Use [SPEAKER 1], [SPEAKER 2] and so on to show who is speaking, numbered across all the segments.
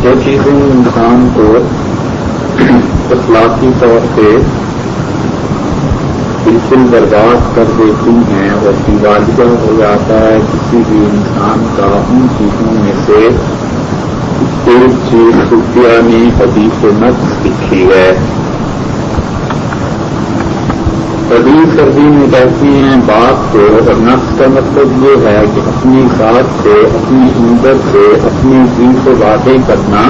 [SPEAKER 1] جو چیزیں انسان کو اخلاقی طور پہ بالکل برباد کر دیتی ہیں اور دیوالیہ ہو جاتا ہے کسی بھی انسان کا، ان چیزوں میں سے ایک چیز صوفیہ نے حدیث نفس لکھی ہے۔ حدیث عربی میں کہتے ہیں بات کو، اور نفس کا مطلب یہ ہے کہ اپنی ذات سے، اپنی اندر سے، اپنی جی سے باتیں کرنا،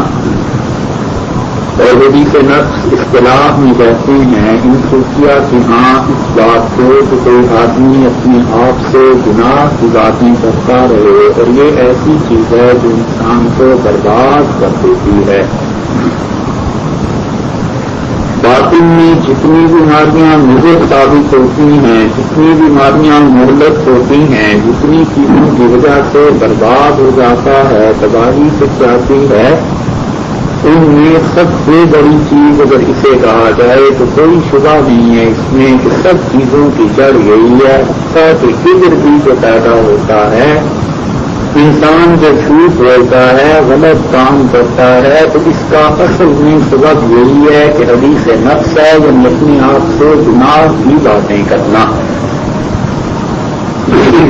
[SPEAKER 1] اور حدیث نفس اصطلاح میں کہتے ہیں ان صوفیہ کی ہاں اس بات کو کہ کوئی آدمی اپنے آپ سے گناہ کی باتیں کرتا رہے، اور یہ ایسی چیز ہے جو انسان کو برباد کر دیتی ہے۔ باطن میں جتنی بیماریاں مضر ثابت ہوتی ہیں، جتنی بیماریاں مہلک ہوتی ہیں، جتنی چیزوں کی وجہ سے برباد ہو جاتا ہے، تباہی سے جاتی ہے، ان میں سب سے بڑی چیز اگر اسے کہا جائے تو کوئی شبہ نہیں ہے اس میں کہ سب چیزوں کی جڑ یہی ہے کہ کبر بھی جو پیدا ہوتا ہے، انسان جو جھوٹ بولتا ہے، غلط کام کرتا ہے، تو اس کا اصل میں سبب یہی ہے کہ حدیث نفس ہے، یعنی اپنے آپ سے گناہ کی باتیں کرنا۔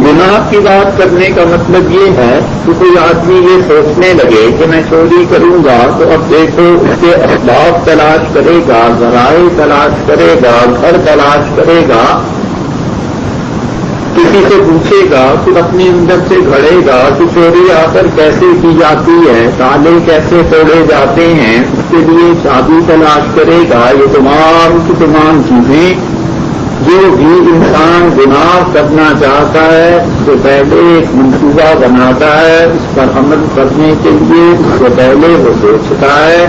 [SPEAKER 1] گناہ کی بات کرنے کا مطلب یہ ہے کہ کوئی آدمی یہ سوچنے لگے کہ میں چوری کروں گا، تو اب دیکھو اس کے اسباب تلاش کرے گا، ذرائع تلاش کرے گا، گھر تلاش کرے گا، کسی سے پوچھے گا، پھر اپنے اندر سے گھڑے گا کہ چوری آخر کیسے کی جاتی ہے، تالے کیسے توڑے جاتے ہیں، اس کے لیے چابی تلاش کرے گا۔ یہ تمام کی تمام چیزیں جو بھی انسان گناہ کرنا چاہتا ہے اس سے پہلے ایک منصوبہ بناتا ہے، اس پر عمل کرنے کے لیے اس سے پہلے وہ سوچتا ہے،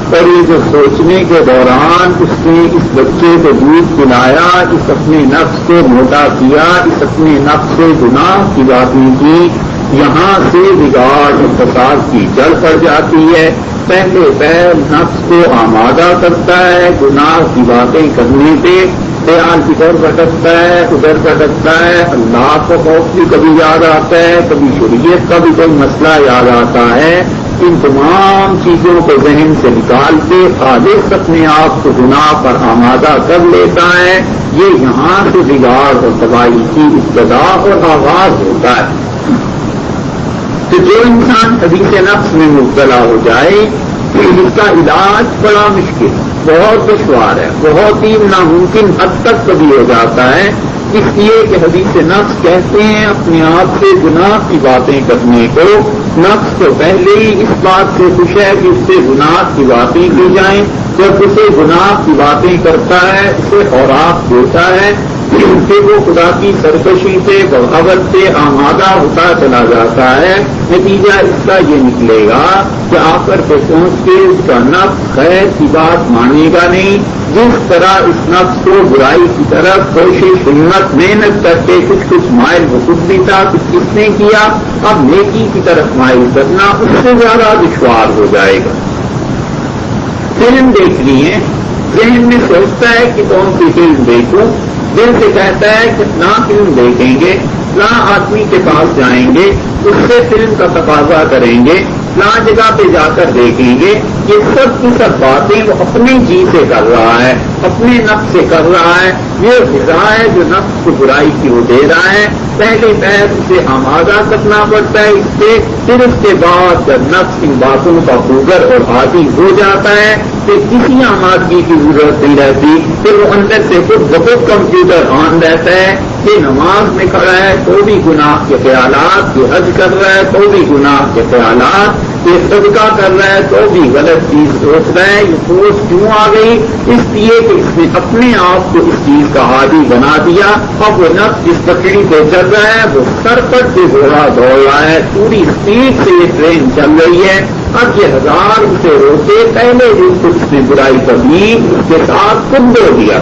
[SPEAKER 1] اور یہ جو سوچنے کے دوران اس نے اس بچے کو دودھ پلایا، اس اپنے نفس کو موٹا کیا، اس اپنے نفس سے گناہ کی باتیں کی، یہاں سے بگاڑ اور فساد کی جڑ پڑ جاتی ہے۔ پہلے پہل نفس کو آمادہ کرتا ہے گناہ کی باتیں کرنے پہ، خیال ادھر بھٹکتا ہے، ادھر بھٹکتا ہے، اللہ کو خوف بھی کبھی یاد آتا ہے، کبھی شریعت کا بھی کوئی مسئلہ یاد آتا ہے۔ ان تمام چیزوں کو ذہن سے نکال کے خالص اپنے آپ کو گناہ پر آمادہ کر لیتا ہے۔ یہ یہاں سے بگاڑ اور تباہی کی ابتدا اور آغاز ہوتا ہے۔ تو جو انسان حدیث نفس میں مبتلا ہو جائے اس کا علاج بڑا مشکل، بہت دشوار ہے، بہت ہی ناممکن حد تک کبھی ہو جاتا ہے، اس لیے کہ حدیث نفس کہتے ہیں اپنے آپ سے گناہ کی باتیں کرنے کو۔ نفس تو پہلے ہی اس بات سے خوش ہے کہ اس سے گناہ کی باتیں کی جائیں، جب اسے گناہ کی باتیں کرتا ہے اسے خوراک دیتا ہے کہ وہ خدا کی سرکشی سے بغاوت سے آمادہ ہوتا چلا جاتا ہے۔ نتیجہ اس کا یہ نکلے گا کہ آخر پہ پہنچ کے اس کا نفس خیر کی بات مانے گا نہیں۔ جس طرح اس نفس کو برائی کی طرف کوشش ہمت محنت کر کے کچھ مائل وہ خود بھی تھا، کچھ کس نے کیا، اب نیکی کی طرف مائل کرنا اس سے زیادہ دشوار ہو جائے گا۔ فلم دیکھ لی ہے، ذہن میں سوچتا ہے کہ کون سی فلم دیکھوں، دل سے کہتا ہے کہ فلاں فلم دیکھیں گے، فلاں آدمی کے پاس جائیں گے، اس سے فلم کا تقاضا کریں گے، فلاں جگہ پہ جا کر دیکھیں گے۔ یہ سب کی سب باتیں وہ اپنے جی سے کر رہا ہے، اپنے نفس سے کر رہا ہے۔ یہ غذا ہے جو نفس کو برائی کی وہ دے رہا ہے۔ پہلے پہل اسے آمادہ کرنا پڑتا ہے اس سے، پھر اس کے بعد جب نفس ان باتوں کا خوگر اور عادی ہو جاتا ہے کہ کسی آمادگی کی ضرورت نہیں رہتی، پھر وہ اندر سے خود بخود کمپیوٹر آن رہتا ہے کہ نماز میں کھڑا ہے تو بھی گناہ کے خیالات، یہ حج کر رہا ہے تو بھی گناہ کے خیالات، یہ صدقہ کر رہا ہے تو بھی غلط چیز سوچ رہا ہے۔ یہ سوچ کیوں آ گئی؟ اس لیے کہ اس نے اپنے آپ کو اس چیز کا عادی بنا دیا۔ اب وہ نفس جس پٹڑی پہ چل رہا ہے وہ سرپٹ سے گھوڑا دوڑ رہا ہے، پوری اسپیڈ سے یہ ٹرین چل رہی ہے۔ اب یہ ہزار اسے روکے، پہلے دن کو اس نے برائی کرنی اس کے ساتھ خود دو دیا۔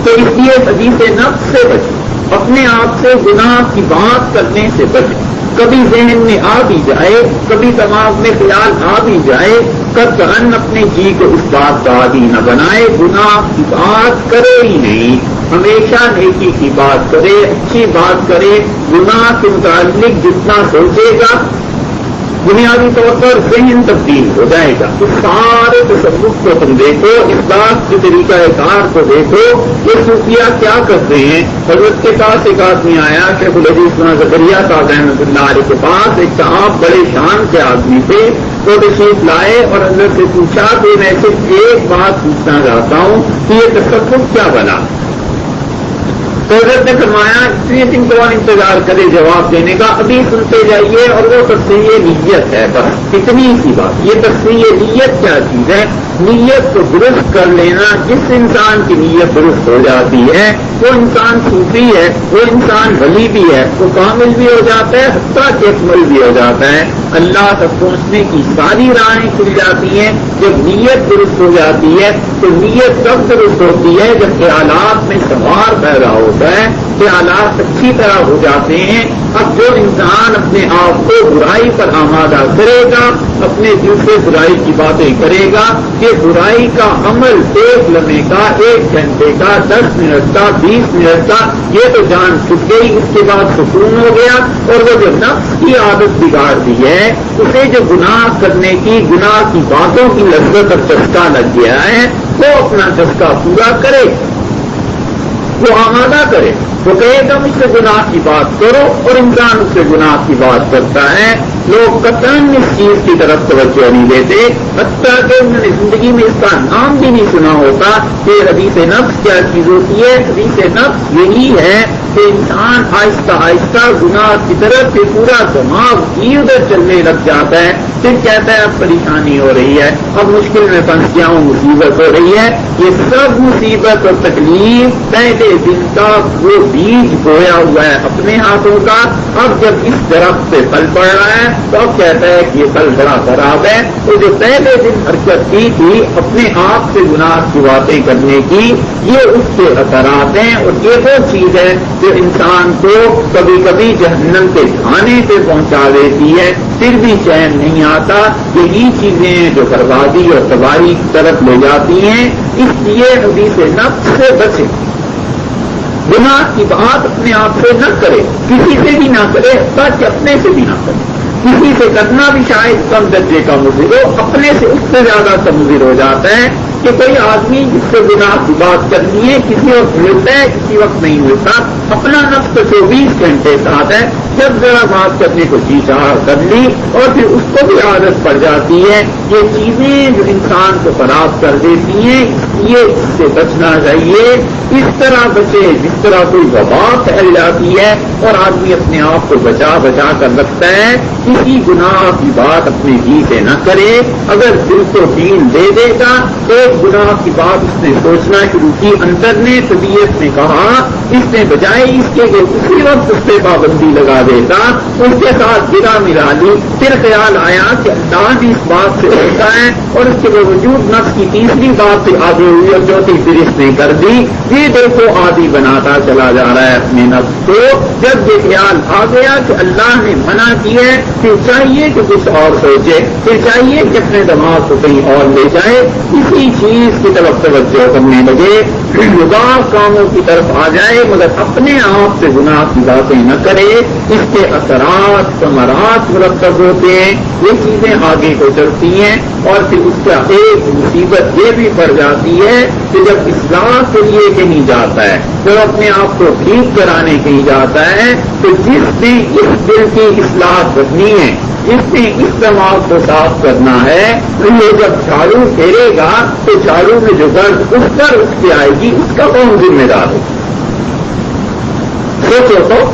[SPEAKER 1] تو اس لیے حدیث نفس سے بچے، اپنے آپ سے گناہ کی بات کرنے سے بچے۔ کبھی ذہن میں آ بھی جائے، کبھی دماغ میں خیال آ بھی جائے، قطعاً اپنے جی کو اس بات کا عادی نہ بنائے، گناہ کی بات کرے ہی نہیں، ہمیشہ نیکی کی بات کرے، اچھی بات کرے۔ گناہ کے متعلق جتنا سوچے گا بنیادی طور پر ذہن تبدیل ہو جائے گا. اس سارے تصوف کو تم دیکھو, اس بات کے طریقہ کار کو دیکھو, یہ صوفیہ کیا کرتے ہیں. حضرت کے پاس ایک آدمی آیا, شیخ الحدیث زکریا صاحب رحمۃ اللہ علیہ کے پاس. ایک صاحب بڑے شان کے آدمی تھے, وہ تشریف لائے اور حضرت سے پوچھا کہ میں صرف ایک بات پوچھنا چاہتا ہوں کہ یہ تصوف کیا بنا. تو حضرت نے فرمایا اتنے دن کو انتظار کرے جواب دینے کا, ابھی سنتے جائیے. اور وہ تصحیح نیت ہے, بس اتنی سی بات. یہ تصحیح نیت کیا چیز ہے؟ نیت کو درست کر لینا. جس انسان کی نیت درست ہو جاتی ہے وہ انسان صوفی ہے, وہ انسان ولی بھی ہے, وہ کامل بھی ہو جاتا ہے, حتیٰ کہ اکمل بھی ہو جاتا ہے. اللہ تک پہنچنے کی ساری راہیں کھل جاتی ہیں جب نیت درست ہو جاتی ہے. تو نیت کب درست ہوتی ہے؟ جب خیالات میں سوار پیدا ہوتا ہے, خیالات اچھی طرح ہو جاتے ہیں. اب جو انسان اپنے آپ کو برائی پر آمادہ کرے گا, اپنے دل سے برائی کی باتیں کرے گا, کہ برائی کا عمل 1 لمحے کا, 1 گھنٹے کا, 10 منٹ کا, 20 منٹ کا, یہ تو جان چھٹ گئی. اس کے بعد سکون ہو گیا. اور وہ جو نفس کی عادت بگاڑ دی ہے, اسے جو گناہ کرنے کی, گناہ کی باتوں کی لذت اور چسکا لگ گیا ہے, وہ اپنا چسکا پورا کرے, وہ آمادہ کرے. وہ کہے گا مجھ سے گناہ کی بات کرو, اور انسان اس سے گناہ کی بات کرتا ہے. لوگ قطعاً اس چیز کی طرف توجہ نہیں دیتے, حتیٰ کہ انہوں نے زندگی میں اس کا نام بھی نہیں سنا ہوتا کہ حدیث نفس کیا چیز ہوتی ہے. حدیث نفس یہی ہے کہ انسان آہستہ آہستہ گناہ کی طرف سے پورا دماغ ادھر چلنے لگ جاتا ہے. پھر کہتا ہے اب پریشانی ہو رہی ہے, اب مشکل میں پھنس گیا ہوں, مصیبت ہو رہی ہے. یہ سب مصیبت اور تکلیف پہلے دن کا وہ بیج بویا ہوا ہے اپنے ہاتھوں کا. اب جب اس درخت سے پھل پڑ رہا ہے تو اب کہتا ہے کہ یہ پھل بڑا خراب ہے. تو جو پہلے دن حرکت کی تھی اپنے آپ سے گناہ کی باتیں کرنے کی, یہ اس کے اثرات ہیں. اور یہ وہ چیز ہے جو انسان کو کبھی کبھی جہنم کے کھانے پہ پہنچا دیتی ہے, پھر بھی چین نہیں آتا. یہی چیزیں جو بربادی اور تباہی کی طرف لے جاتی ہیں. اس لیے حدیث نفس سے بچے, گناہ کی بات اپنے آپ سے نہ کرے, کسی سے بھی نہ کرے, تاکہ اپنے سے بھی نہ کرے. کسی سے کرنا بھی شاید کم درجے کا مضر ہو, اپنے سے اس سے زیادہ کا مضر ہو جاتا ہے. کہ کوئی آدمی جس سے گناہ کی بات کرنی ہے کسی وقت ملتا ہے, کسی وقت نہیں ملتا. اپنا نفس تو 24 گھنٹے ساتھ ہے. جب ذرا بات کرنے کو جی چاہ کر لی اور پھر اس کو بھی عادت پڑ جاتی ہے. یہ چیزیں جو انسان کو خراب کر دیتی ہیں, یہ اس سے بچنا چاہیے. اس طرح بچے جس طرح کوئی وبا پھیل جاتی ہے اور آدمی اپنے آپ کو بچا بچا کر رکھتا ہے. کسی گناہ کی بات اپنے جی سے نہ کرے. اگر دل کو دین دے دے گا تو گناہ کی بات اس نے سوچنا شروع کی, اندر نے طبیعت نے کہا, اس نے بجائے اس کے کہ اسی وقت اس پہ پابندی لگا دیتا, اس کے ساتھ گرا ملا لی. پھر خیال آیا کہ اللہ بھی اس بات سے ہوتا ہے, اور اس کے باوجود نفس کی تیسری بات سے آگے ہوئی اور چوتھی پھر اس نے کر دی. یہ دیکھو عادی بناتا چلا جا رہا ہے اپنے نفس کو. جب یہ خیال آ گیا کہ اللہ نے منع کیا ہے, پھر چاہیے کہ کچھ اور سوچے, پھر چاہیے کہ اپنے دماغ کو کہیں اور لے جائے, کسی چیز کی طرف توجہ کرنے لگے, گناہ کاموں کی طرف آ جائے, مگر اپنے آپ سے گناہ کی باتیں نہ کرے. اس کے اثرات ثمرات مرتب ہوتے ہیں. یہ چیزیں آگے کو چلتی ہیں. اور پھر اس کا ایک مصیبت یہ بھی پڑ جاتی ہے کہ جب اصلاح کے لیے کہیں جاتا ہے, جب اپنے آپ کو ٹھیک کرانے کہیں جاتا ہے, تو جس نے اس دل کی اصلاح کرنی ہے, جس نے اس دماغ کو صاف کرنا ہے, تو یہ جب جھاڑو پھیرے گا تو جھاڑو میں جو گرد اس پر اٹھ کے آئے گی, اس کا کون ذمہ دار ہے؟ سوچو تو,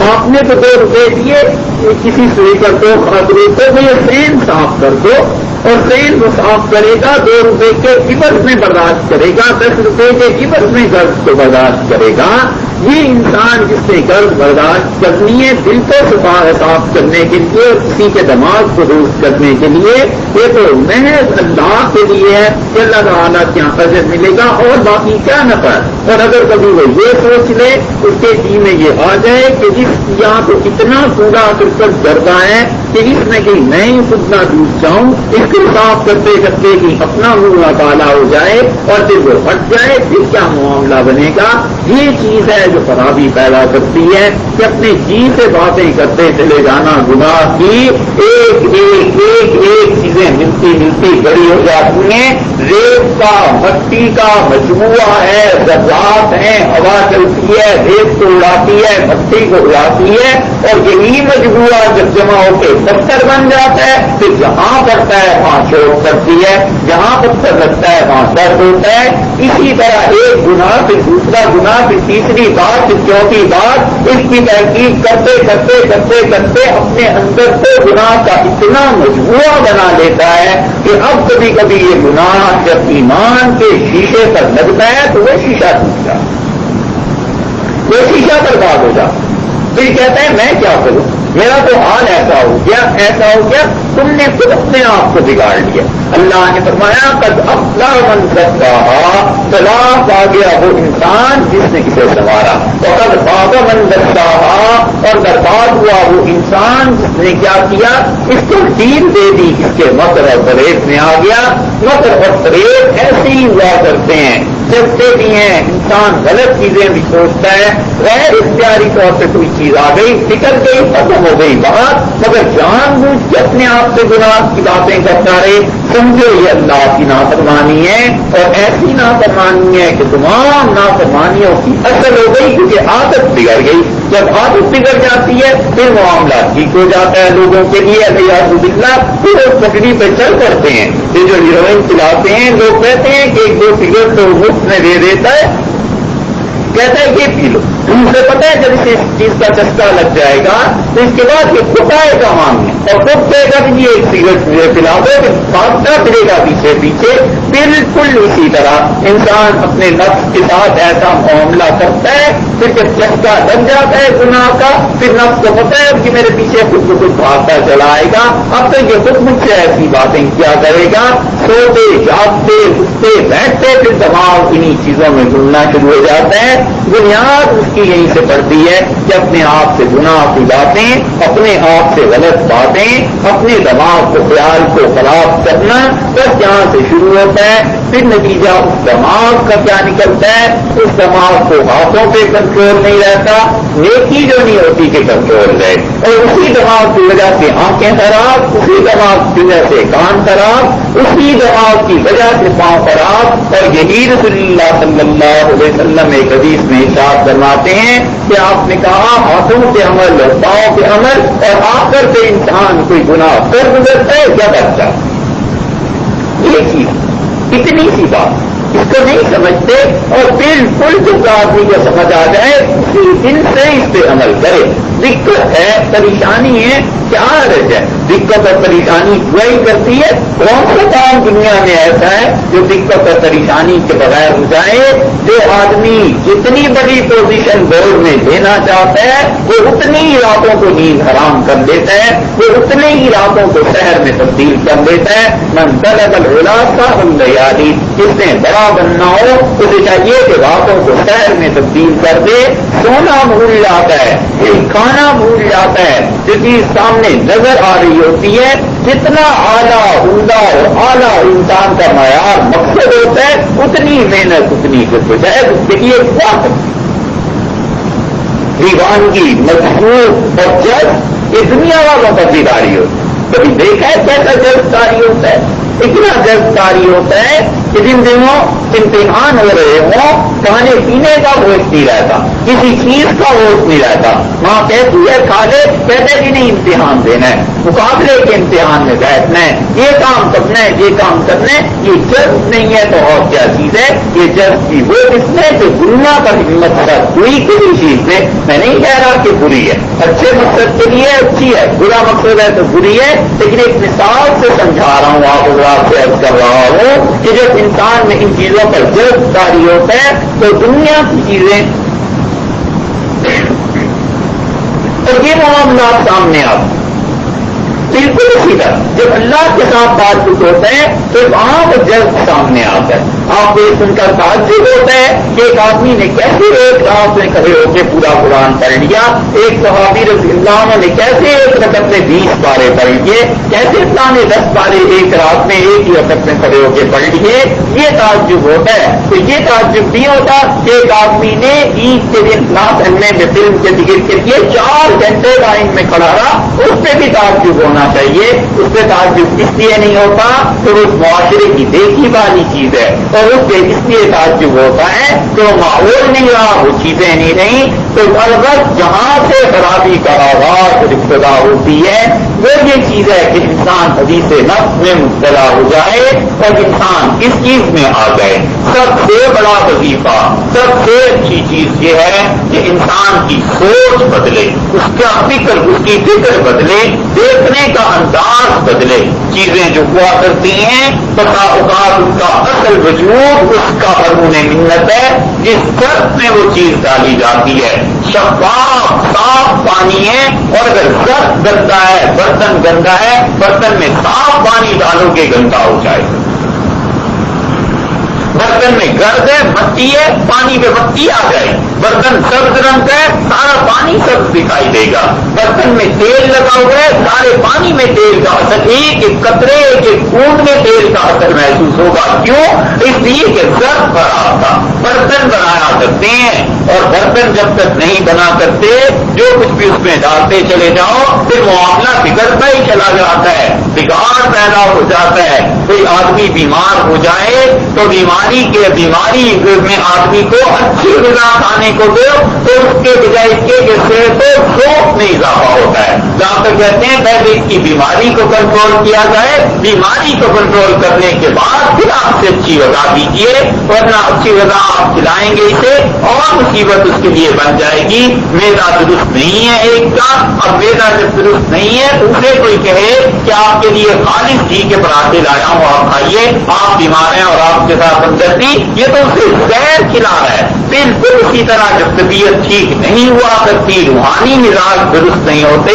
[SPEAKER 1] آپ نے تو 2 روپے دیے کسی سوئی کر دو خاطرے کو, یہ سین صاف کر دو, اور سین وہ صاف کرے گا, 2 روپے کے عبض میں برداشت کرے گا, 10 روپے کے عبض میں غرض کو برداشت کرے گا. یہ انسان جس نے غرض برداشت کرنی ہے دل کو صاف کرنے کے لیے اور کسی کے دماغ کو درست کرنے کے لیے, یہ تو محض اللہ کے لیے ہے کہ اللہ تعالیٰ کیا اجر ملے گا اور باقی کیا نفع. اور اگر کبھی وہ یہ سوچ لے, اس کے جی میں یہ آ جائے کہ اس یہاں تو اتنا پورا کرکٹ کرتا ہے کہ اس میں کہیں میں ہی خود نہ ڈوب جاؤں, اس کو صاف کرتے کرتے کہ اپنا منہ کالا ہو جائے اور پھر وہ ہٹ جائے, پھر کیا معاملہ بنے گا. یہ چیز ہے جو خرابی پیدا کرتی ہے کہ اپنے جی سے باتیں کرتے چلے جانا گناہ کی ایک ایک ایک ایک چیزیں ملتی ملتی بڑی ہو جاتی ہیں. ریت کا مٹی کا مجموعہ ہے, ذرات ہیں, ہوا چلتی ہے, ریت کو اڑاتی ہے, مٹی کو اڑاتی ہے, اور یہی مجموعہ جب جمع ہو کے پتھر بن جاتا ہے پھر جہاں پڑتا ہے وہاں چوٹ پڑتی ہے, جہاں پتھر لگتا ہے وہاں درد ہوتا ہے. اسی طرح ایک گناہ پھر دوسرا گناہ پھر تیسری بات پھر چوتھی بات, اس کی تحقیق کرتے کرتے کرتے کرتے اپنے اندر کو گناہ کا اتنا مجموعہ بنا لیتا ہے کہ اب کبھی کبھی یہ گناہ جب ایمان کے شیشے پر لگتا ہے تو وہ شیشہ ٹوٹ جاتا, وہ شیشہ برباد ہو جاتا. پھر کہتا ہے میں کیا کروں, میرا تو حال ایسا ہو گیا, تم نے خود اپنے آپ کو بگاڑ لیا. اللہ نے فرمایا قد افلح من زکاہا, فلاح پا گیا وہ انسان جس نے اسے سنوارا, وقد خاب من دساہا, اور برباد ہوا وہ انسان جس نے کیا کیا, اس کو ڈیل دے دی, اس کے مکر اور فریب میں آ گیا. مکر اور فریب ایسے ہی ہوا کرتے ہیں, چلتے بھی ہیں, انسان غلط چیزیں بھی سوچتا ہے, غیر اختیاری طور پہ کوئی چیز آ گئی, نکل گئی, ختم ہو گئی بات, مگر جان بوجھ کے اپنے آپ سے گناہ کی باتیں کرتا رہے. سمجھو یہ اللہ کی نافرمانی ہے, اور ایسی نافرمانی ہے کہ تمام نافرمانیوں کی اصل ہو گئی, کیونکہ عادت بگڑ گئی. جب عادت بگڑ جاتی ہے پھر معاملہ ٹھیک ہو جاتا ہے لوگوں کے لیے. الیاذ باللہ پھر اس پٹڑی پہ چل کرتے ہیں. یہ جو ہیروئن چلاتے ہیں لوگ کہتے ہیں کہ ایک دو سگریٹ تو مفت میں دے دیتا ہے, کہتا ہے یہ پی لو. اسے پتا ہے جب اسے اس چیز کا چسکا لگ جائے گا تو اس کے بعد یہ خود آئے گا مانگنے, اور خود کہے گا کہ یہ ایک سگریٹ مجھے پلا دو, پھر بھاگتا پھرے گا پیچھے پیچھے. بالکل اسی طرح انسان اپنے نفس کے ساتھ ایسا معاملہ کرتا ہے, پھر جب چسکا لگ جاتا ہے گناہ کا پھر نفس کو پتا ہے کہ میرے پیچھے خود کو خود بھاگتا چلا آئے گا. اب تو یہ خود مجھ سے ایسی باتیں کیا کرے گا, سوتے جاگتے اٹھتے بیٹھتے پھر دماغ انہی چیزوں میں گھومنا شروع ہو جاتا ہے. بنیاد اس کی یہیں سے پڑتی ہے کہ اپنے آپ سے گناہ کی باتیں, اپنے آپ سے غلط باتیں, اپنے دماغ کو خیال کو خراب کرنا, بس یہاں سے شروع ہوتا ہے. پھر نتیجہ اس دماغ کا کیا نکلتا ہے, اس دماغ کو ہاتھوں پہ کنٹرول نہیں رہتا, نیکی جو نہیں ہوتی کہ کنٹرول رہے, اور اسی دماغ کی وجہ سے آنکھیں خراب, اسی دماغ کی وجہ سے کان خراب, اسی دماغ کی وجہ سے پاؤں خراب. اور یہی رسول اللہ صلی اللہ علیہ وسلم ایک حدیث میں ارشاد فرماتے ہیں کہ آپ نے کہا ہاتھوں کے عمل اور پاؤں کے عمل, اور آخر پہ انسان کوئی گناہ کر گزرتا ہے کیا بچہ. یہ چیز اتنی سی بات اس کو نہیں سمجھتے, اور بالکل جو آدمی کو سمجھ آ جائے اسی دن سے اس پہ عمل کرے. دقت ہے, پریشانی ہے, کیا حرج ہے, دقت اور پریشانی وہی کرتی ہے. کون سا کام دنیا میں ایسا ہے جو دقت اور پریشانی کے بغیر ہو جائے. جو آدمی جتنی بڑی پوزیشن بورڈ میں دینا چاہتا ہے وہ اتنی ہی راتوں کو نیند حرام کر دیتا ہے, وہ اتنے ہی راتوں کو شہر میں تبدیل کر دیتا ہے. من طلب العلا صاحب اللیالی, جس نے بڑا بننا ہو اسے چاہیے کہ راتوں کو شہر میں تبدیل کر دے. سونا بھول جاتا ہے, کھانا بھول جاتا ہے, جو چیز سامنے نظر آ رہی ہوتی ہے. جتنا اعلیٰ عمدہ اور اعلیٰ انسان کا معیار مقصد ہوتا ہے اتنی محنت اتنی جدوجہد اس کے لیے وقت, دیوانگی, مضبوط اور جذب یہ دنیا والوں کا دیداری ہوتا ہے. کبھی دیکھا ہے کیسا جذب کاری ہوتا ہے, اتنا جذب کاری ہوتا ہے کہ جن دنوں امتحان ہو رہے ہوں کھانے پینے کا ہوش نہیں رہتا, کسی چیز کا ہوش نہیں رہتا. ماں کہتی ہے کھا لے, کہتے کہ نہیں امتحان دینا ہے, مقابلے کے امتحان میں بیٹھنا ہے, یہ کام کرنا ہے, یہ کام کرنا ہے. یہ جذب نہیں ہے تو اور کیا چیز ہے. یہ جذب کی وہ جس میں جو دنیا کا مقصد ہوئی کسی چیز میں, میں نہیں کہہ رہا کہ بری ہے, اچھے مقصد کے لیے اچھی ہے, برا مقصد ہے تو بری ہے, لیکن ایک مثال سے سمجھا رہا ہوں آپ سے عرض کر رہا ہوں کہ جب انسان میں ان چیزوں پر جذب کاری ہوتا ہے تو دنیا کی چیزیں اور یہ معاملات سامنے آتے ہیں. بالکل اسی طرح جب اللہ کے ساتھ بات چیت ہوتا ہے تو وہاں وہ جذب سامنے آتا ہے. آپ یہ سن کر تعجب ہوتا ہے کہ ایک آدمی نے کیسے ایک رات میں کھڑے ہو کے پورا قرآن پڑھ لیا، ایک صحابی رضی اللہ عنہ نے کیسے ایک رکعت میں 20 پارے پڑھ لیے، کیسے اللہ نے 10 پارے ایک رات میں ایک ہی رکعت میں کھڑے ہو کے پڑھ لیے، یہ تعجب ہوتا ہے۔ تو یہ تعجب نہیں ہوتا کہ ایک آدمی نے عید کے دن نعت پڑھنے میں فلم کے ذکر کے لیے 4 گھنٹے لائن میں کھڑا رہا، اس پہ بھی تعجب ہونا چاہیے۔ اس پہ تعجب اس لیے نہیں ہوتا کہ اس معاشرے کی دیکھی والی چیز ہے، اور اس پہ اس لیے تعجب ہوتا ہے کہ وہ ماحول نہیں رہا، وہ چیزیں نہیں رہی۔ تو البت جہاں سے خرابی کا آغاز اور ابتدا ہوتی ہے وہ یہ چیز ہے کہ انسان حدیث نفس میں مبتلا ہو جائے اور انسان اس چیز میں آ جائے۔ سب سے بڑا وظیفہ، سب سے اچھی چیز یہ ہے کہ انسان کی سوچ بدلے، اس کی فکر بدلے، دیکھنے کا انداز بدلے۔ چیزیں جو ہوا کرتی ہیں بتا اوقات اس کا اصل وجود اس کا قانون منت ہے جس شرط میں وہ چیز ڈالی جاتی ہے۔ شفاف صاف پانی ہے، اور اگر شرط گندا ہے، برتن گندا ہے، برتن میں صاف پانی ڈالو گے گندا ہو جائے گا۔ برتن میں گرد ہے، مٹی ہے، پانی پہ مٹی آ جائے، برتن سبز رنگ کا ہے، سارا پانی سبز دکھائی دے گا۔ برتن میں تیل لگا ہوا ہے، سارے پانی میں تیل کا اثر، ایک ایک قطرے ایک ایک بوند میں تیل کا اثر محسوس ہوگا۔ کیوں؟ اس لیے کہ زرد بھرا تھا۔ برتن بنایا کرتے ہیں، اور برتن جب تک نہیں بنا کرتے جو کچھ بھی اس میں ڈالتے چلے جاؤ پھر معاملہ بگڑتا ہی چلا جاتا ہے، بگاڑ پیدا ہو جاتا ہے۔ کوئی آدمی بیمار ہو جائے تو بیماری میں آدمی کو اچھی غذا کھانے کو دو تو اس کے بجائے اس کے صحت و ذوق میں اضافہ ہوتا ہے۔ جہاں تک کہتے ہیں پہلے اس کی بیماری کو کنٹرول کیا جائے، بیماری کو کنٹرول کرنے کے بعد پھر آپ سے اچھی غذا دیجیے، ورنہ اچھی غذا آپ کھلائیں گے اسے اور مصیبت اس کے لیے بن جائے گی۔ میدا درست نہیں ہے ایک کا، اب میدا جب درست نہیں ہے تو اسے کوئی کہے کہ آپ کے لیے خالص گھی کے پراٹھے لایا ہوں آپ کھائیے، آپ بیمار ہیں اور آپ کے ساتھ ہمدردی، یہ تو اسے زہر کھلا رہا ہے۔ بالکل اسی طرح جب طبیعت ٹھیک نہیں ہوا کرتی، روحانی مزاج درست نہیں ہوتے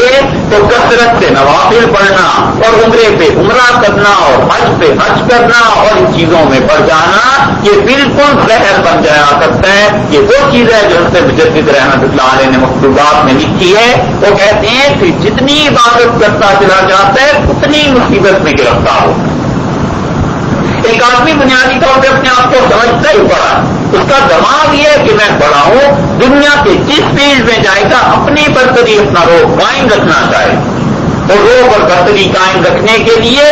[SPEAKER 1] تو کثرت سے نوافل پڑھنا اور عمرے پہ عمرہ کرنا اور حج پہ حج کرنا اور ان چیزوں میں پڑ جانا یہ بالکل زہر بن جایا کرتا ہے۔ یہ وہ چیز ہے جو سے مجدد رحمت اللہ علیہ نے مکتوبات میں لکھی ہے۔ وہ کہتے ہیں کہ جتنی عبادت کرتا چلا جاتا ہے اتنی مصیبت میں گرفتار ہوتا ہے۔ ایک آدمی بنیادی طور پہ اپنے آپ کو سمجھتا ہی پڑا، اس کا دماغ یہ ہے کہ میں پڑھا ہوں، دنیا کے جس فیلڈ میں جائے گا اپنی برتری اپنا روح قائم رکھنا چاہے، اور روح اور برتری قائم رکھنے کے لیے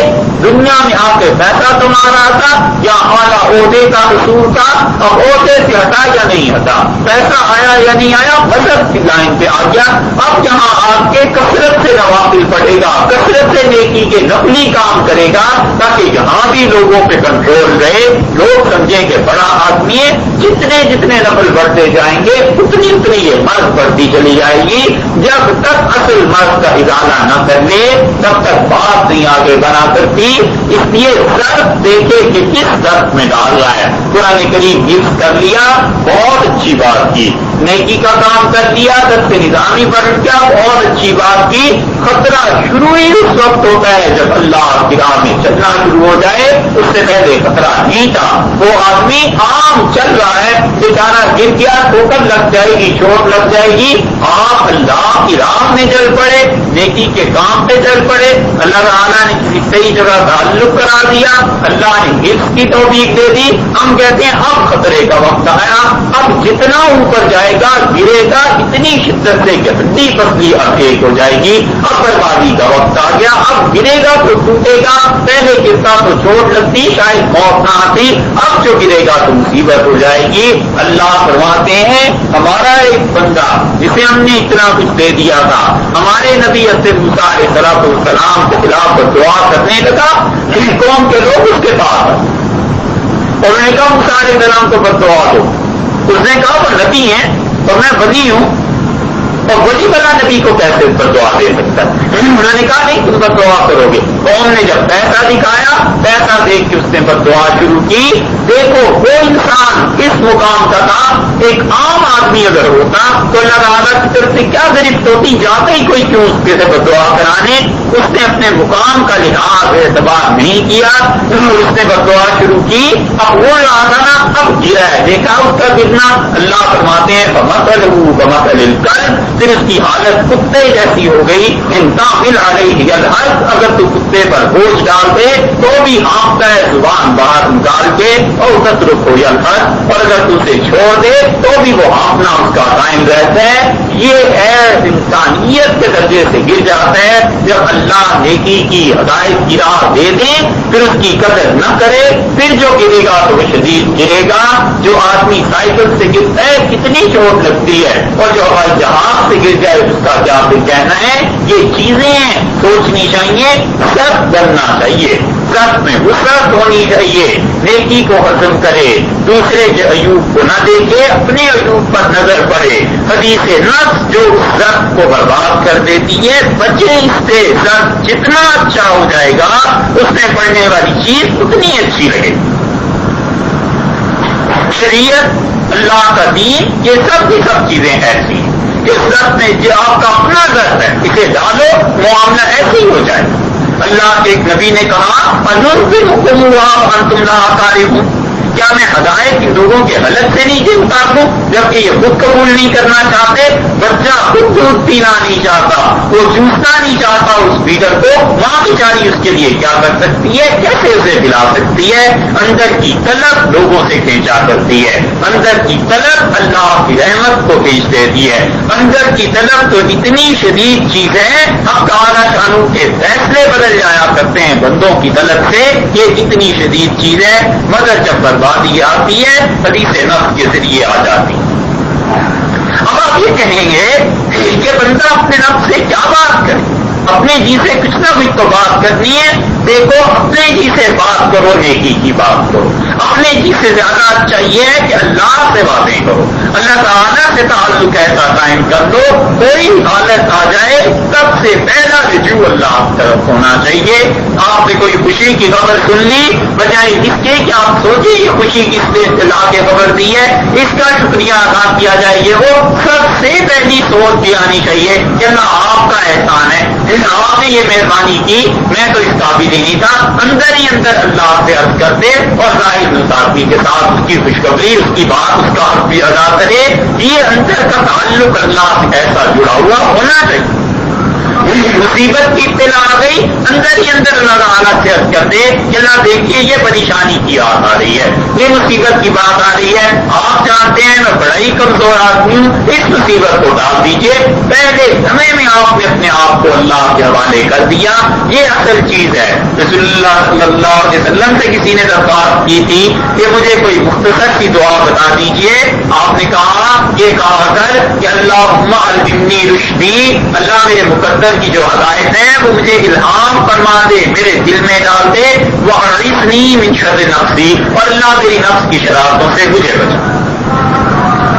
[SPEAKER 1] دنیا میں آ کے پیسہ کما رہا تھا یا اعلیٰ عہدے کا حصول تھا، اب عہدے سے ہٹا یا نہیں ہٹا، پیسہ آیا یا نہیں آیا، مذہب کی لائن پہ آ گیا۔ اب جہاں آپ کے کثرت سے نوافل پڑھے گا، کثرت سے نیکی کے نفلی کام کرے گا تاکہ یہاں بھی لوگوں پہ کنٹرول رہے، لوگ سمجھیں کہ بڑا آدمی ہے۔ جتنے جتنے نفل بڑھتے جائیں گے اتنی یہ مرض بڑھتی چلی جائے گی۔ جب تک اصل مرض کا ازالہ نہ کر لے تب تک بات نہیں آگے بنا کرتی۔ اس لیے ضرب دیکھے کہ کس ضرب میں ڈال رہا ہے۔ قرآن کریم حفظ کر لیا، بہت اچھی بات کی، نیکی کا کام کر لیا، درس نظامی پڑھ کیا، بہت اچھی بات کی۔ خطرہ شروع ہی اس وقت ہوتا ہے جب اللہ کی راہ میں چلنا شروع ہو جائے، اس سے پہلے خطرہ نہیں تھا۔ وہ آدمی عام چل رہا ہے، بیچارہ گر گیا، ٹھوکر لگ جائے گی، چوٹ لگ جائے گی، آپ اللہ کی راہ میں چل پڑے، نیکی کے کام پہ چل پڑے، اللہ تعالیٰ نے کسی صحیح جگہ تعلق کرا دیا، اللہ نے حفظ کی توفیق دے دی۔ ہم کہتے ہیں اب خطرے کا وقت آیا، اب جتنا اوپر جائے گا گرے گا اتنی شدت سے کہ ہڈی پسلی ایک ہو جائے گی، اب بربادی کا وقت آ گیا، اب گرے گا تو ٹوٹے گا، پہلے گرتا تو چوٹ لگتی شاید موت نہ آتی، اب جو گرے گا تو مصیبت ہو جائے گی۔ اللہ فرماتے ہیں ہمارا ایک بندہ جسے ہم نے اتنا کچھ دے دیا تھا، ہمارے نبی موسیٰ علیہ السلام کے خلاف دعا کرنے لگا، قوم کے لوگ اس کے پاس اور انہوں نے کہا موسیٰ علیہ السلام کو بد دعا دو۔ اس نے کہا وہ نبی ہیں اور میں ولی ہوں، اور ولی والا نبی کو کیسے بد دعا دے سکتا ہے؟ انہوں نے کہا نہیں تم بد دعا کرو گے. قوم نے جب پیسہ دکھایا, پیسہ دیکھ کے اس نے بد دعا شروع کی. دیکھو وہ انسان اس مقام کا تھا, ایک عام آدمی اگر ہوتا تو اللہ تعالیٰ کی طرف سے کیا گرفت ہوتی, جاتے ہی کوئی کیوں اس کے سے بد دعا کرانے. اس نے اپنے مقام کا لحاظ اعتبار نہیں کیا, اس نے بد دعا شروع کی. اب وہ لانا نا, اب گرا ہے, دیکھا اس کا گرنا. اللہ فرماتے ہیں بمثل الکلب, پھر اس کی حالت کتے جیسی ہو گئی. انتقل علیہ الحرب, اگر تو کتے پر بوجھ ڈال دے تو بھی ہانپتا ہے زبان باہر نکال کے, اور تترک ہو الحرب, اور اگر تو اسے چھوڑ دے تو بھی وہ ہانپنا اس کا قائم رہتا ہے. یہ ہے انسانیت کے درجے سے گر جاتا ہے جب اللہ نیکی کی ہدایت کی راہ دے دیں پھر اس کی قدر نہ کرے. پھر جو گرے گا تو وہ شدید گرے گا. جو آدمی سائیکل سے گرتا ہے کتنی چوٹ لگتی ہے, اور جو ہوائی جہاز سے گر جائے اس کا کیا پھر کہنا ہے. یہ چیزیں ہیں, سوچنی چاہیے, سخت بننا چاہیے, سخت میں وسعت ہونی چاہیے, نیکی کو ہضم کرے, دوسرے کے عیوب کو نہ دیکھے, اپنے عیوب پر نظر پڑے. حدیث نفس جو اس ضبط کو برباد کر دیتی ہے, بچے اس سے. ضبط جتنا اچھا ہو جائے گا اس میں پڑھنے والی چیز اتنی اچھی لگے. شریعت, اللہ کا دین, یہ سب کی سب چیزیں ایسی ہیں. اس ضبط میں جو آپ کا اپنا ضبط ہے اسے ڈالو, معاملہ ایسے ہی ہو جائے. اللہ کے ایک نبی نے کہا انتم لا تعرفون, کیا میں ہدایت ان لوگوں کے غلط سے نہیں اتار دوں جبکہ یہ خود قبول نہیں کرنا چاہتے. بچہ خود دودھ پینا نہیں چاہتا, وہ چوسنا نہیں چاہتا اس بیٹر کو, ماں بیچاری اس کے لیے کیا کر سکتی ہے, کیسے اسے پلا سکتی ہے. اندر کی طلب لوگوں سے کھینچا کرتی ہے, اندر کی طلب اللہ کی رحمت کو کھینچ دیتی ہے. اندر کی طلب تو اتنی شدید چیز ہے, اب تعالیٰ شانوں کے فیصلے بدل جایا کرتے ہیں بندوں کی طلب سے. یہ اتنی شدید چیز ہے, مگر جب بربادی آتی ہے حدیث نفس کے ذریعے آ جاتی. اب آپ یہ کہیں گے کہ بندہ اپنے نفس سے کیا بات کرے, اپنے جی سے کچھ نہ کچھ تو بات کرنی ہے. دیکھو اپنے جی سے بات کرو, نیکی کی بات کرو. اپنے جی سے زیادہ چاہیے کہ اللہ سے باتیں کرو, اللہ تعالیٰ سے تعلق ایسا قائم کر دو. کوئی حالت آ جائے سب سے پہلا رجوع اللہ کی طرف ہونا چاہیے. آپ نے کوئی خوشی کی خبر سن لی, بجائے اس کے کہ آپ سوچیں یہ خوشی کس نے اطلاع کے خبر دی ہے, اس کا شکریہ ادا کیا جائے. یہ وہ سب سے پہلی سوچ بھی آنی چاہیے کہ اللہ آپ کا احسان ہے, آپ نے یہ مہربانی کی, میں تو اس قابل ہی نہیں تھا. اندر ہی اندر اللہ سے عرض کرتے اور ظاہر مصافی کے ساتھ اس کی خوشخبری, اس کی بات, اس کا حق بھی ادا کرے. یہ اندر کا تعلق اللہ سے ایسا جڑا ہوا ہونا چاہیے. مصیبت کی اطلاع آ گئی, اندر ہی اندر اللہ تعالیٰ سے عرض کرتے کہ اللہ دیکھیے یہ پریشانی کی بات آ رہی ہے, یہ مصیبت کی بات آ رہی ہے, آپ جانتے ہیں میں بڑا ہی کمزور آدمی ہوں, اس مصیبت کو ڈال دیجیے. پہلے سمے میں آپ نے اپنے آپ کو اللہ کے حوالے کر دیا. یہ اصل چیز ہے. رسول اللہ صلی اللہ علیہ وسلم سے کسی نے درخواست کی تھی کہ مجھے کوئی مختصر سی دعا بتا دیجیے. آپ نے کہا, یہ کہا کر کہ اللہم الہمنی رشدی, اللہ میرے مقدر کی جو ہدایت ہے وہ مجھے الہام فرما دے, میرے دل میں ڈال دے. وَأَعِذْنِي مِنْ شَرِّ نَفْسِي, اور اللہ میری نفس کی شرارتوں سے مجھے بچا.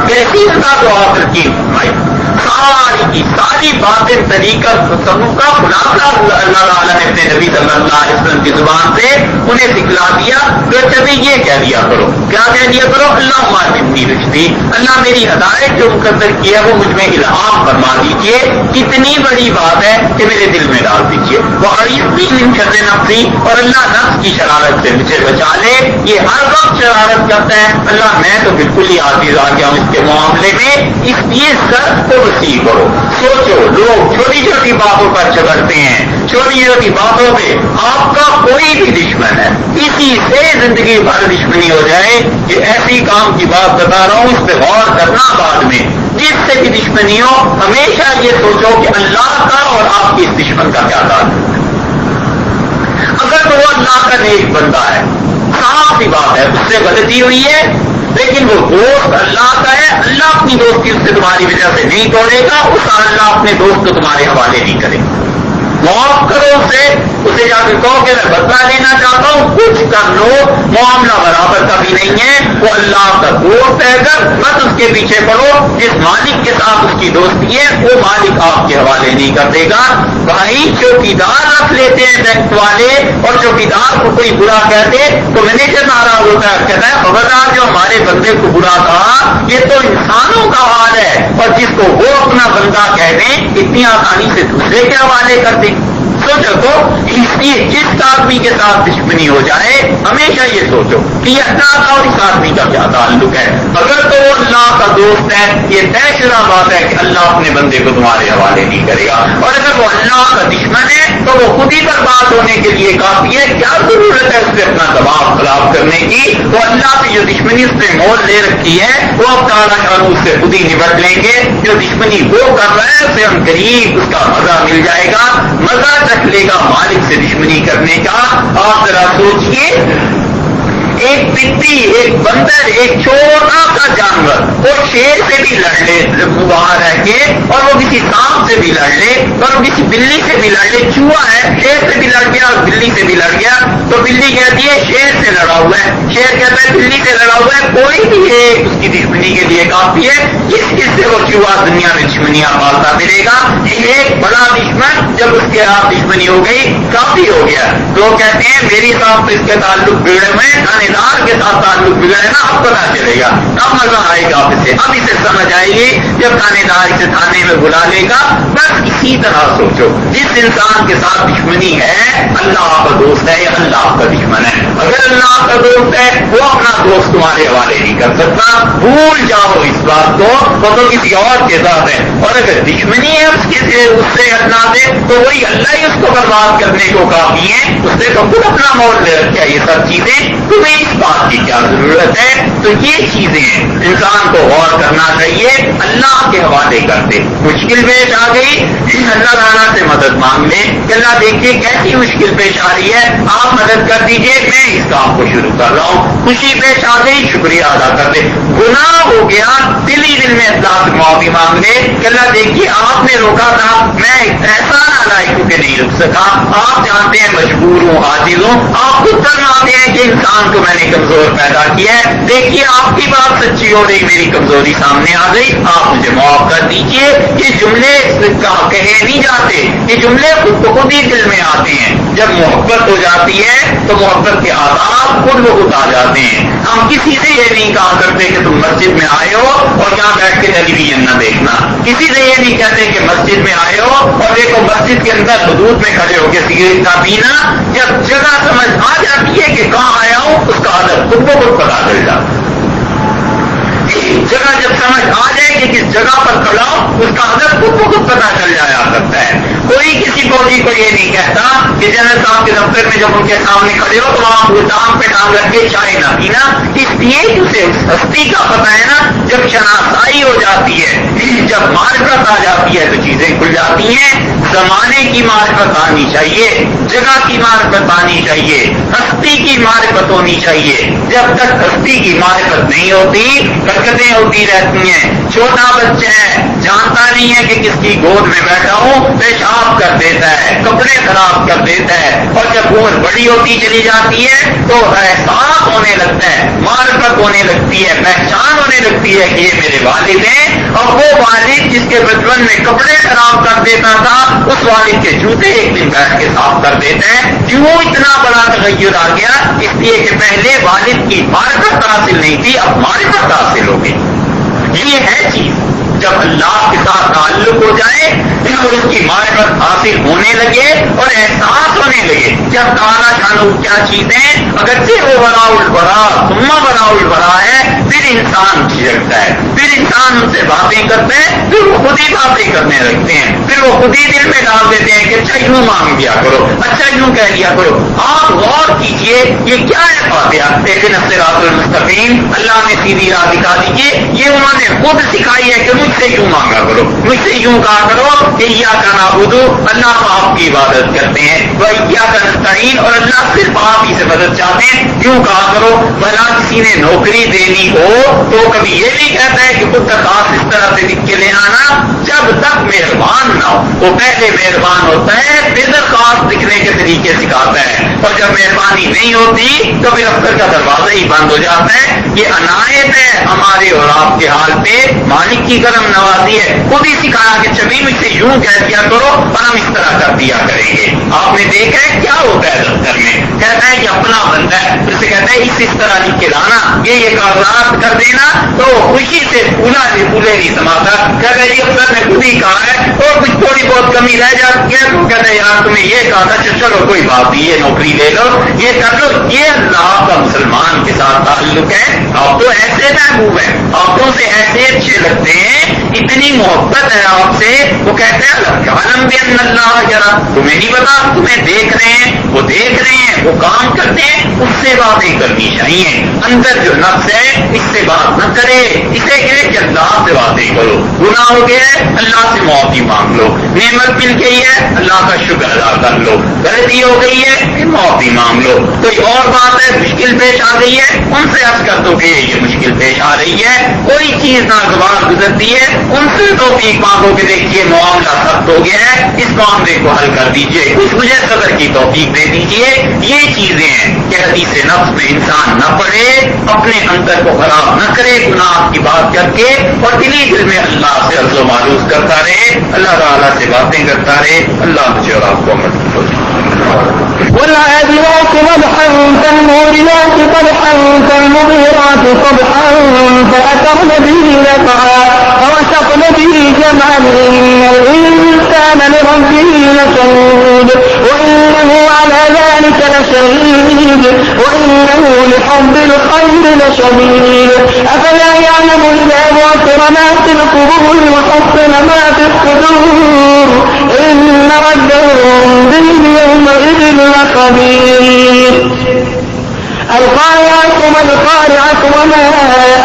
[SPEAKER 1] کیسی دعا کی بھائی, ساری کی ساری باتیں طریقہ تصوف کا خلاصہ اللہ تعالیٰ نے اپنے نبی صلی اللہ علیہ وسلم کی زبان سے انہیں سکھلا دیا. تو چلے یہ کہہ دیا کرو, کیا کہہ دیا کرو, اللہ مالنی رشتی, اللہ میری ہدایت جو مقدر کی ہے وہ مجھ میں الہام فرما دیجیے. کتنی بڑی بات ہے کہ میرے دل میں ڈال دیجیے. وہ شر نفسی, اور اللہ نفس کی شرارت سے مجھے بچا لے. یہ ہر وقت شرارت کرتا ہے, اللہ میں تو بالکل ہی عاجز آ گیا ہوں اس کے معاملے میں. اس لیے سر کو وسیع کرو. سوچو, لوگ چھوٹی چھوٹی باتوں پر جھگڑتے ہیں, چھوٹی چھوٹی باتوں پہ آپ کا کوئی بھی دشمن ہے, اسی سے زندگی بھر دشمنی ہو جائے. کہ ایسی کام کی بات بتا رہا ہوں, اس پہ غور کرنا بعد میں. جس سے بھی دشمنی ہو ہمیشہ یہ سوچو کہ اللہ کا اور آپ کی اس دشمن کا کیا تعلق ہے. اگر تو وہ اللہ کا نیک بندہ ہے, صاف سی بات ہے, اس سے غلطی ہوئی ہے, لیکن وہ دوست اللہ کا ہے, اللہ اپنی دوستی اس سے تمہاری وجہ سے نہیں توڑے گا, اس اللہ اپنے دوست کو تمہارے حوالے نہیں کرے گا. معاف کرو اسے سے جا کے کہو کہ میں بدلہ لینا چاہتا ہوں، کچھ کر لو، معاملہ برابر کا بھی نہیں ہے، وہ اللہ کا دوست ہے، اگر بس اس کے پیچھے پڑو، جس مالک کے ساتھ اس کی دوستی ہے وہ مالک آپ کے حوالے نہیں کر دے گا۔ بھائی چوکیدار رکھ لیتے ہیں بینک والے، اور چوکیدار کو کوئی برا کہتے تو مینیجر ناراض ہوتا ہے، کہتا ہے خبردار جو ہمارے بندے کو برا کہا، یہ تو انسانوں کا حال ہے، اور جس کو وہ اپنا بندہ کہہ دیں اتنی آسانی سے دوسرے کے حوالے کر دیں۔ سوچو تو جس آدمی کے ساتھ دشمنی ہو جائے ہمیشہ یہ سوچو کہ یہ اللہ کا اور اس آدمی کا کیا تعلق ہے۔ اگر تو وہ اللہ کا دوست ہے یہ طے شدہ بات ہے کہ اللہ اپنے بندے کو تمہارے حوالے نہیں کرے گا، اور اگر وہ اللہ کا دشمن ہے تو وہ خود ہی برباد ہونے کے لیے کافی ہے، کیا ضرورت ہے اس سے اپنا دباؤ خراب کرنے کی؟ وہ اللہ سے جو دشمنی اس نے مول لے رکھی ہے وہ اب تعالیٰ شان اس سے خود ہی نبٹ لیں گے۔ جو دشمنی وہ کر رہا ہے اسے ہم قریب اس کا مزہ مل جائے گا، مزہ چکھ لے گا مالک سے دشمنی کرنے کا۔ آپ ذرا سوچئے، ایک بتی، ایک بندر، ایک چھوٹا سا جانور وہ شیر سے بھی لڑ لے وہاں رہ کے، اور وہ کسی سانپ سے بھی لڑ لے، اور وہ کسی بلی سے بھی لڑ لے، چوہا ہے شیر سے بھی لڑ گیا اور بلی سے بھی لڑ گیا، تو بلی کہتی ہے شیر سے لڑا ہوا ہے، شیر کہتا ہے بلی سے لڑا ہوا ہے، کوئی بھی ایک اس کی دشمنی کے لیے کافی ہے۔ کس سے وہ چوہا دنیا میں دشمنیاں پالتا پھرے گا؟ ایک بڑا دشمن جب اس کے ہاتھ دشمنی ہو گئی کافی ہو گیا۔ لوگ کہتے ہیں میری صاحب اس کے تعلق بگڑے ہوئے، تھانے دار کے ساتھ تعلق بگڑے نا، اب پتا چلے گا، اب مزہ آئے گا اسے، اب اسے سمجھ آئے گی جب تھانے دار اسے تھانے میں بلا لے گا۔ بس اسی طرح سوچو، جس انسان کے ساتھ دشمنی ہے اللہ کا دوست ہے یا اللہ کا دشمن ہے؟ اگر اللہ کا دوست ہے وہ اپنا دوست تمہارے حوالے نہیں کر سکتا، بھول جاؤ اس بات کو، وہ تو کسی اور کے ساتھ ہے، اور اگر دشمنی ہے اس سے اللہ سے تو وہی اللہ ہی اس کو برباد کرنے کو کافی ہے، اس نے تو خود اپنا مول لے رکھا۔ یہ سب چیزیں تمہیں اس بات کی کیا ضرورت ہے؟ تو یہ چیزیں انسان کو غور کرنا چاہیے، اللہ کے حوالے کر دے۔ مشکل پیش آ گئی اللہ تعالیٰ سے مدد مانگ لے کہ اللہ دیکھیے کیسی مشکل پیش آ رہی ہے، آپ مدد کر دیجئے، میں اس کام کو شروع کر رہا ہوں۔ خوشی پیش آ گئی شکریہ ادا کر دے، گناہ ہو گیا دل ہی دل میں اللہ سے معافی مانگ لے کہ اللہ دیکھیے آپ نے روکا تھا، میں ایسا نالائق ہوں کہ نہیں رک سکا، آپ جانتے ہیں مجبور ہوں عاجز ہوں، آپ خود فرماتے ہیں کہ انسان کو میں نے کمزور پیدا کیا ہے، دیکھیے آپ کی بات سچی ہو رہی، میری کمزوری سامنے آ گئی، آپ مجھے معاف کر دیجئے۔ یہ جملے کہے نہیں جاتے، یہ جملے خود بخود ہی دل میں آتے ہیں۔ جب محبت ہو جاتی ہے تو محبت کے آداب خود بخود آ جاتے ہیں۔ ہم کسی سے یہ نہیں کہا کرتے کہ تم مسجد میں آئے ہو اور یہاں بیٹھ کے ٹیلی ویژن نہ دیکھنا، کسی سے یہ نہیں کہتے کہ مسجد میں آئے ہو اور دیکھو مسجد کے اندر حدود میں کھڑے ہو کے سگریٹ نہ پینا۔ جب جگہ سمجھ آ جاتی ہے کہ کہاں آیا ہوں اس کا عدد خود بخود پتا چل جاتا۔ جگہ جب سمجھ آ جائے کہ کس جگہ پر کھڑا ہوں اس کا عدد خود بخود پتا چل جایا کرتا ہے۔ کوئی کسی فوجی کو یہ نہیں کہتا کہ جنرل صاحب کے دفتر میں جب ان کے سامنے کھڑے ہو تو وہاں ٹانگ پہ ٹانگ رکھ کے چائے نہ پینا، اس لیے اسے اس ہستی کا پتہ ہے نا۔ جب شناسائی ہو جاتی ہے، جب معرفت آ جاتی ہے تو چیزیں کھل جاتی ہیں۔ زمانے کی معرفت آنی چاہیے، جگہ کی معرفت آنی چاہیے، ہستی کی معرفت ہونی چاہیے۔ جب تک ہستی کی معرفت نہیں ہوتی حرکتیں ہوتی رہتی ہیں۔ چھوٹا بچہ ہے جانتا نہیں ہے کہ کس کی گود میں بیٹھا ہوں، پیشاب کر دیتا ہے، کپڑے خراب کر دیتا ہے، اور جب عمر بڑی ہوتی چلی جاتی ہے تو احساس ہونے لگتا ہے، معرفت ہونے لگتی ہے، پہچان ہونے لگتی ہے کہ یہ میرے والد ہیں، اور وہ والد جس کے بچپن میں کپڑے خراب کر دیتا تھا اس والد کے جوتے ایک دن بیٹھ کے صاف کر دیتا ہے۔ کیوں اتنا بڑا تغیر آ گیا؟ اس لیے کہ پہلے والد کی معرفت حاصل نہیں تھی، اب معرفت حاصل ہو گئی۔ یہ ہے چیز، جب اللہ کے ساتھ تعلق ہو جائے اور اس کی معرفت حاصل ہونے لگے اور احساس ہونے لگے جب تعالیٰ شانہ کیا چیزیں اگرچہ وہ بڑا البرا ثم بڑا البرا ہے، پھر انسان جھجکتا ہے، پھر انسان ان سے باتیں کرتے ہیں، پھر وہ خود ہی باتیں کرنے لگتے ہیں، پھر وہ خود ہی دل میں ڈال دیتے ہیں کہ اچھا یوں مانگ دیا کرو، اچھا یوں کہہ دیا کرو۔ آپ غور کیجئے یہ کیا ہے فاتحہ، لیکن الصراط المستقیم، اللہ نے سیدھی راہ دکھا دیجیے، یہ انہوں نے خود سکھائی ہے کہ مجھ سے یوں مانگا کرو، مجھ سے یوں کہا کرو کہ ایاک نعبد، اللہ تو آپ کی عبادت کرتے ہیں، و ایاک نستعین، اور اللہ صرف آپ ہی سے مدد چاہتے ہیں، یوں کہا کرو۔ بھلا کسی نے نوکری دینی ہو تو کبھی یہ نہیں کہتا ہے کہ خود درخواست اس طرح سے لکھ کے لے آنا، جب تک مہربان نہ ہو، وہ پہلے مہربان ہوتا ہے پھر درخواست لکھنے کے طریقے سکھا اور جب مہربانی نہیں ہوتی تو پھر افسر کا دروازہ ہی بند ہو جاتا ہے. یہ عنایت ہے ہمارے اور آپ کے حال پہ، مالک کی کرم نوازی ہے. خود ہی سکھایا کہ چبھی مجھ سے یوں کہہ دیا کرو اور ہم اس طرح کر دیا کریں گے. آپ نے دیکھا ہے کیا ہوتا ہے دفتر میں، کہتا ہے کہ اپنا بندہ ہے، پھر سے کہتا ہے اس طرح لکھ کے لانا، یہ کاغذات کر دینا، تو خوشی سے پھولے نہیں سماتا. کہتا ہے یہ افسر نے خود ہی کہا ہے اور کچھ تھوڑی بہت کمی رہ جاتی ہے تو کہتا ہے یار تمہیں یہ کہا تھا، چلو کوئی بات نہیں، یہ نوکری لے لو، یہ کر لو. یہ اللہ کا مسلمان کے ساتھ تعلق ہے. آپ تو ایسے محبوب ہیں، آنکھوں سے ایسے اچھے لگتے ہیں، اتنی محبت ہے آپ سے. وہ کہتے ہیں عالم بھی اللہ ذرا تمہیں نہیں پتا، تمہیں دیکھ رہے ہیں، وہ دیکھ رہے ہیں، وہ کام کرتے ہیں. اس سے باتیں کرنی چاہیے. اندر جو نفس ہے اس سے بات نہ کرے، اسے کہے کہ اللہ سے باتیں کرو. گناہ ہو گیا ہے اللہ سے معافی مانگ لو، نعمت مل گئی ہے اللہ کا شکر ادا کر لو، غلطی ہو گئی ہے پھر معافی مانگ لو. کوئی اور بات ہے مشکل پیش آ گئی ہے ان سے عرض کر دو کہ یہ مشکل پیش آ رہی ہے. کوئی چیز ناگوار گزرتی ہے ان سے توفیق مانگو کہ دیکھیے معاملہ سخت ہو گیا ہے، اس معاملے کو حل کر دیجیے، کچھ مجھے صبر کی توفیق دے دیجیے. یہ چیزیں ہیں کہ حدیث نفس میں انسان نہ پڑے، اپنے اندر کو خراب نہ کرے گناہ کی بات کر کے، اور دلی دل میں اللہ سے عرض و معروض کرتا رہے، اللہ تعالیٰ سے باتیں کرتا رہے. اللہ مجھے اور آپ کو مدد
[SPEAKER 2] والعادلات ضبحا فالموريات قدحا فالمغيرات صبحا فأثرن به نقعا فوسطن به جمعا إن الإنسان لربه لكنود وإنه على ذلك لشهيد وإنه لحب الخير لشديد أفلا يعلم إذا بعثر ما في القبور وحصل ما في الصدور إن ربهم بهم يومئذ لخبير. القارعة ما القارعة وما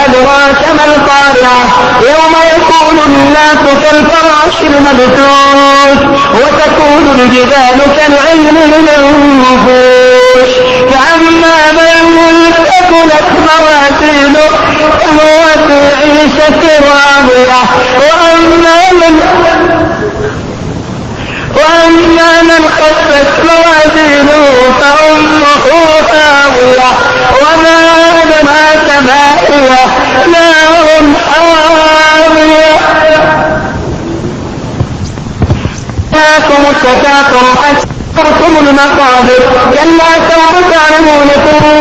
[SPEAKER 2] أدراك ما القارعة يوم يكون الناس كالفراش المبثوث وتكون الجبال كالعهن المنفوش فأما من ثقلت موازينه فهو في عيشة راضية وأما من خفت موازينه فأمه هاوية وما أدراك ما هي نار حامية. أتاكم التكاثر حتى زرتم المقابر كلا سوف تعلمون ثم